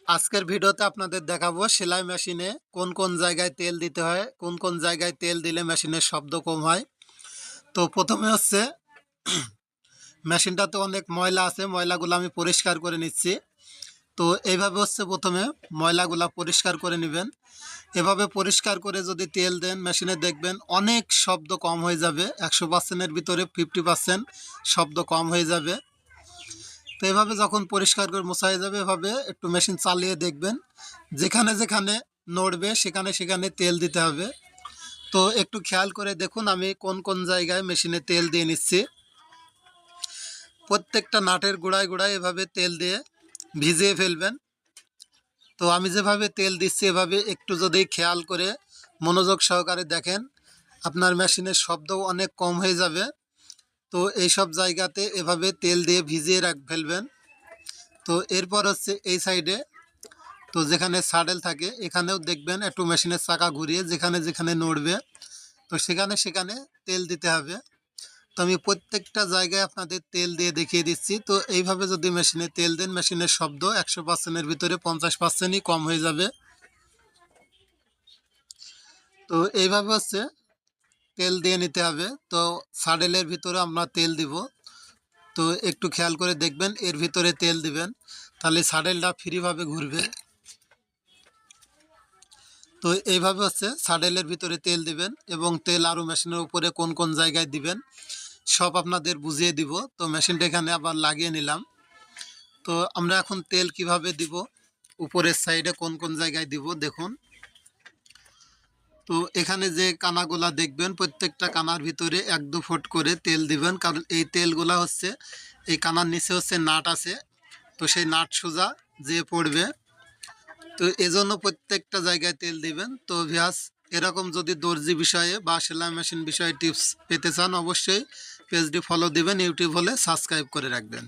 আজকের ভিডিওতে আপনাদের দেখাবো সেলাই মেশিনে কোন কোন জায়গায় তেল দিতে হয়, কোন কোন জায়গায় তেল দিলে মেশিনের শব্দ কম হয়। তো প্রথমে হচ্ছে মেশিনটাতে অনেক ময়লা আছে, ময়লাগুলো আমি পরিষ্কার করে নিচ্ছি। তো এইভাবে হচ্ছে প্রথমে ময়লাগুলা পরিষ্কার করে নেবেন। এভাবে পরিষ্কার করে যদি তেল দেন মেশিনে দেখবেন অনেক শব্দ কম হয়ে যাবে। 100%-এর ভিতরে 50% শব্দ কম হয়ে যাবে। তো এভাবে যখন পরিষ্কার করে মোছা হয়ে যাবে, এভাবে একটু মেশিন চালিয়ে দেখবেন, যেখানে যেখানে নড়বে সেখানে সেখানে তেল দিতে হবে। তো একটু খেয়াল করে দেখুন আমি কোন কোন জায়গায় মেশিনে তেল দিয়ে নিচ্ছি। প্রত্যেকটা নাটের গোড়ায় গোড়ায় এভাবে তেল দিয়ে ভিজিয়ে ফেলবেন। তো আমি যেভাবে তেল দিচ্ছি এভাবে একটু যদি খেয়াল করে মনোযোগ সহকারে দেখেন, আপনার মেশিনের শব্দও অনেক কম হয়ে যাবে। তো এই সব জায়গাতে এভাবে তেল দিয়ে ভিজিয়ে ফেলবেন। তো এরপর হচ্ছে এই সাইডে, তো যেখানে স্যাডেল থাকে এখানেও দেখবেন একটু মেশিনের চাকা ঘুরিয়ে যেখানে যেখানে নড়বে তো সেখানে সেখানে তেল দিতে হবে। তো আমি প্রত্যেকটা জায়গায় আপনাদের তেল দিয়ে দেখিয়ে দিচ্ছি। তো এইভাবে যদি মেশিনে তেল দেন মেশিনের শব্দ 100%-এর ভিতরে 50%ই কম হয়ে যাবে। তো এইভাবে হচ্ছে তেল দিয়ে নিতে হবে। তো স্যাডেলের ভিতরে আমরা তেল দিব। তো একটু খেয়াল করে দেখবেন এর ভিতরে তেল দিবেন, তাহলে স্যাডেলটা ফ্রিভাবে ঘুরবে। তো এইভাবে হচ্ছে স্যাডেলের ভিতরে তেল দিবেন এবং তেল আরও মেশিনের উপরে কোন কোন জায়গায় দিবেন সব আপনাদের বুঝিয়ে দিব। তো মেশিনটা এখানে আবার লাগিয়ে নিলাম। তো আমরা এখন তেল কিভাবে দিব, উপরের সাইডে কোন কোন জায়গায় দিব দেখুন। তো এখানে যে কানাগুলা দেখবেন প্রত্যেকটা কানার ভিতরে 1-2 ফুট করে তেল দিবেন, কারণ এই তেলগুলা হচ্ছে এই কানার নিচে হচ্ছে নাট আছে, তো সেই নাট সোজা যে পড়বে। তো এজন্য প্রত্যেকটা জায়গায় তেল দিবেন। তো ভিউয়ার্স, এরকম যদি দর্জি বিষয়ে বা সেলাই মেশিন বিষয়ে টিপস পেতে চান অবশ্যই পেজটি ফলো দিবেন, ইউটিউব হলে সাবস্ক্রাইব করে রাখবেন।